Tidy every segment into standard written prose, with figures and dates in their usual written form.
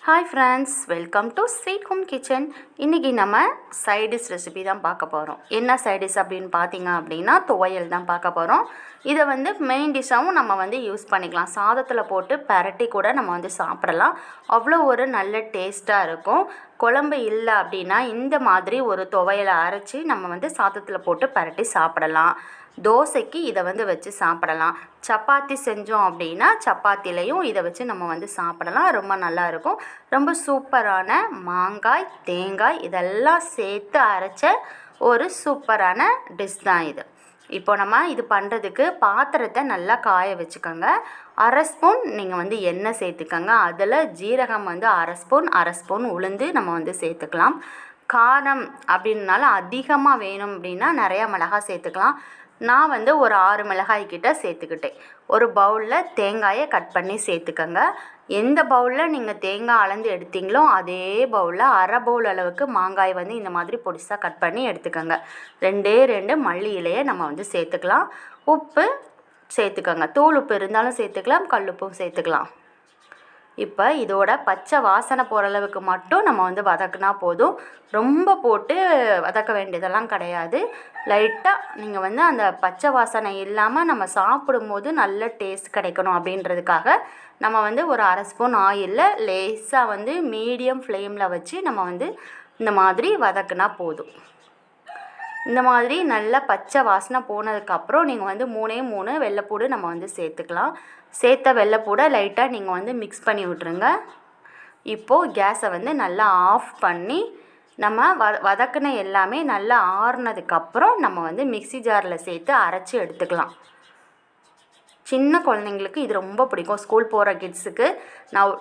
Hi friends, welcome to sweet home kitchen. இன்றைக்கி நம்ம side dish recipe தான் பார்க்க போகிறோம். என்ன சைடிஷ் அப்படின்னு பார்த்தீங்க அப்படின்னா துவையல் தான் பார்க்க போகிறோம். இதை மெயின் டிஷ்ஷாகவும் நம்ம யூஸ் பண்ணிக்கலாம். சாதத்தில் போட்டு பரட்டி கூட நம்ம சாப்பிடலாம். அவ்வளோ ஒரு நல்ல டேஸ்ட்டாக இருக்கும். குழம்பு இல்லை அப்படின்னா இந்த மாதிரி ஒரு துவையலை அரைச்சி நம்ம சாதத்தில் போட்டு பரட்டி சாப்பிடலாம். தோசைக்கு இதை வச்சு சாப்பிடலாம். சப்பாத்தி செஞ்சோம் அப்படின்னா சப்பாத்திலையும் இதை வச்சு நம்ம சாப்பிடலாம். ரொம்ப நல்லாயிருக்கும். ரொம்ப சூப்பரான மாங்காய், தேங்காய் இதெல்லாம் சேர்த்து அரைச்ச ஒரு சூப்பரான டிஷ் தான் இது. இப்போ நம்ம இது பண்ணுறதுக்கு பாத்திரத்தை நல்லா காய வச்சுக்கோங்க. அரை ஸ்பூன் நீங்கள் எண்ணெய் சேர்த்துக்கோங்க. அதில் ஜீரகம் அரை ஸ்பூன் உளுந்து நம்ம சேர்த்துக்கலாம். காரம் அப்படின்னால அதிகமாக வேணும் அப்படின்னா நிறையா மிளகாய் சேர்த்துக்கலாம். நான் ஒரு 6 மிளகாய் கிட்ட சேர்த்துக்கிட்டேன். ஒரு பவுலில் தேங்காயை கட் பண்ணி சேர்த்துக்கோங்க. எந்த பவுலில் நீங்கள் தேங்காய் அளந்து எடுத்தீங்களோ அதே பவுலில் அரை பவுல் அளவுக்கு மாங்காய் இந்த மாதிரி பொடிசாக கட் பண்ணி எடுத்துக்கோங்க. 2 மல்லி இலையை நம்ம சேர்த்துக்கலாம். உப்பு சேர்த்துக்கோங்க. தூள் உப்பு இருந்தாலும் சேர்த்துக்கலாம், கல்லுப்பும் சேர்த்துக்கலாம். இப்போ இதோட பச்சை வாசனை போகிற அளவுக்கு மட்டும் நம்ம வதக்குனா போதும். ரொம்ப போட்டு வதக்க வேண்டியதெல்லாம் கிடையாது. லைட்டாக நீங்கள் அந்த பச்சை வாசனை இல்லாமல் நம்ம சாப்பிடும்போது நல்ல டேஸ்ட் கிடைக்கணும் அப்படின்றதுக்காக நம்ம ஒரு அரை ஸ்பூன் ஆயிலில் லேசாக மீடியம் ஃப்ளேமில் வச்சு நம்ம இந்த மாதிரி வதக்குனா போதும். இந்த மாதிரி நல்லா பச்சை வாசனை போனதுக்கப்புறம் நீங்கள் 3 வெள்ளைப்பூடு நம்ம சேர்த்துக்கலாம். சேர்த்த வெள்ளைப்பூடை லைட்டாக நீங்கள் மிக்ஸ் பண்ணி விட்ருங்க. இப்போது கேஸை நல்லா ஆஃப் பண்ணி நம்ம வதக்கின எல்லாமே நல்லா ஆறுனதுக்கப்புறம் நம்ம மிக்ஸி ஜாரில் சேர்த்து அரைச்சி எடுத்துக்கலாம். சின்ன குழந்தைங்களுக்கு இது ரொம்ப பிடிக்கும். ஸ்கூல் போகிற கிட்ஸுக்கு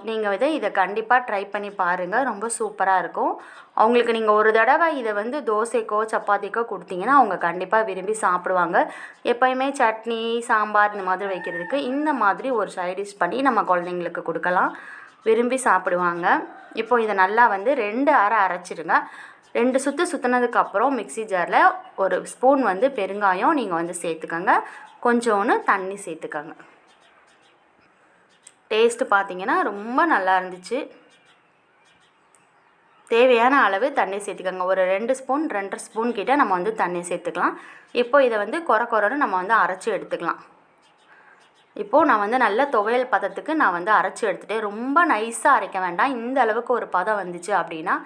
நீங்கள் இதை கண்டிப்பாக ட்ரை பண்ணி பாருங்கள். ரொம்ப சூப்பராக இருக்கும். அவங்களுக்கு நீங்கள் ஒரு தடவை இதை தோசைக்கோ சப்பாத்திக்கோ கொடுத்தீங்கன்னா அவங்க கண்டிப்பாக விரும்பி சாப்பிடுவாங்க. எப்போயுமே சட்னி, சாம்பார் இந்த மாதிரி வைக்கிறதுக்கு இந்த மாதிரி ஒரு சைட் டிஷ் பண்ணி நம்ம குழந்தைங்களுக்கு கொடுக்கலாம். விரும்பி சாப்பிடுவாங்க. இப்போது இதை நல்லா 2 அரை அரைச்சிடுங்க. 2 சுற்று சுற்றினதுக்கப்புறம் மிக்ஸி ஜாரில் ஒரு ஸ்பூன் பெருங்காயம் நீங்கள் சேர்த்துக்கோங்க. கொஞ்சோன்னு தண்ணி சேர்த்துக்கோங்க. டேஸ்ட்டு பார்த்திங்கன்னா ரொம்ப நல்லா இருந்துச்சு. தேவையான அளவு தண்ணி சேர்த்துக்கோங்க. ஒரு 2 ஸ்பூன் கிட்ட நம்ம தண்ணி சேர்த்துக்கலாம். இப்போ இதை கொரன்னு நம்ம அரைச்சி எடுத்துக்கலாம். இப்போது நான் நல்ல துவையல் பதத்துக்கு நான் அரைச்சி எடுத்துகிட்டேன். ரொம்ப நைஸாக அரைக்க வேண்டாம். இந்த அளவுக்கு ஒரு பதம் வந்துச்சு அப்படின்னா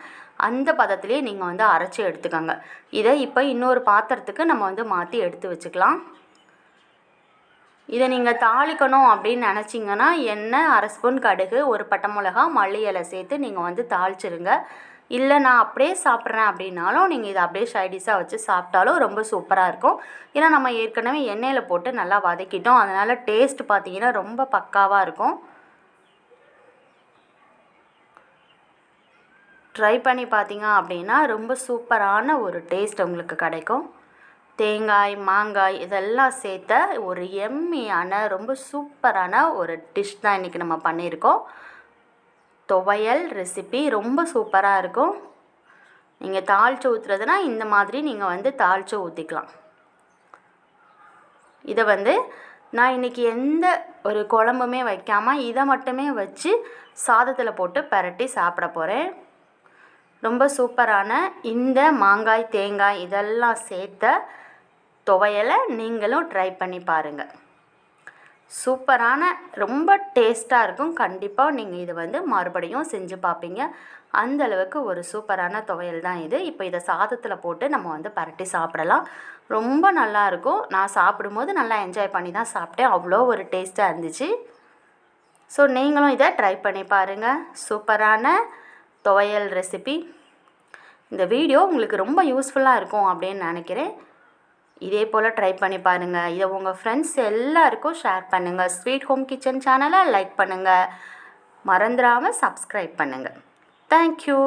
அந்த பதத்துலேயே நீங்கள் அரைச்சி எடுத்துக்கோங்க. இதை இப்போ இன்னொரு பாத்திரத்துக்கு நம்ம மாற்றி எடுத்து வச்சுக்கலாம். இதை நீங்கள் தாளிக்கணும் அப்படின்னு நினச்சிங்கன்னா எண்ணெய், அரை ஸ்பூன் கடுகு, ஒரு பட்டை மிளகா, மல்லி இலை சேர்த்து நீங்கள் தாளிச்சிருங்க. இல்லை நான் அப்படியே சாப்பிட்றேன் அப்படின்னாலும் நீங்கள் இதை அப்படியே சைடிஷாக வச்சு சாப்பிட்டாலும் ரொம்ப சூப்பராக இருக்கும். ஏன்னா நம்ம ஏற்கனவே எண்ணெயில் போட்டு நல்லா வதக்கிட்டோம். அதனால் டேஸ்ட் பார்த்திங்கன்னா ரொம்ப பக்காவாக இருக்கும். ட்ரை பண்ணி பார்த்தீங்க அப்படின்னா ரொம்ப சூப்பரான ஒரு டேஸ்ட் உங்களுக்கு கிடைக்கும். தேங்காய், மாங்காய் இதெல்லாம் சேர்த்த ஒரு எம்மியான ரொம்ப சூப்பரான ஒரு டிஷ் தான் இன்றைக்கி நம்ம பண்ணியிருக்கோம். துவையல் ரெசிபி ரொம்ப சூப்பராக இருக்கும். நீங்கள் தாளித்து ஊற்றுறதுனா இந்த மாதிரி நீங்கள் தாளித்து ஊற்றிக்கலாம். இதை நான் இன்றைக்கி எந்த ஒரு குழம்புமே வைக்காமல் இதை மட்டுமே வச்சு சாதத்தில் போட்டு பரட்டி சாப்பிட போகிறேன். ரொம்ப சூப்பரான இந்த மாங்காய், தேங்காய் இதெல்லாம் சேர்த்த துவையலை நீங்களும் ட்ரை பண்ணி பாருங்கள். சூப்பரான ரொம்ப டேஸ்ட்டாக இருக்கும். கண்டிப்பாக நீங்கள் இதை மறுபடியும் செஞ்சு பார்ப்பீங்க. அந்தளவுக்கு ஒரு சூப்பரான துவையல் தான் இது. இப்போ இதை சாதத்தில் போட்டு நம்ம பரட்டி சாப்பிடலாம். ரொம்ப நல்லாயிருக்கும். நான் சாப்பிடும்போது நல்லா என்ஜாய் பண்ணி தான் சாப்பிட்டேன். அவ்வளோ ஒரு டேஸ்ட்டாக இருந்துச்சு. ஸோ நீங்களும் இதை ட்ரை பண்ணி பாருங்கள். சூப்பரான துவையல் ரெசிபி. இந்த வீடியோ உங்களுக்கு ரொம்ப யூஸ்ஃபுல்லாக இருக்கும் அப்படின்னு நினைக்கிறேன். இதே போல் ட்ரை பண்ணி பாருங்கள். இதை உங்கள் ஃப்ரெண்ட்ஸ் எல்லாருக்கும் ஷேர் பண்ணுங்கள். ஸ்வீட் ஹோம் கிச்சன் சேனலை லைக் பண்ணுங்கள். மறந்துடாமல் சப்ஸ்கிரைப் பண்ணுங்கள். தேங்க்யூ.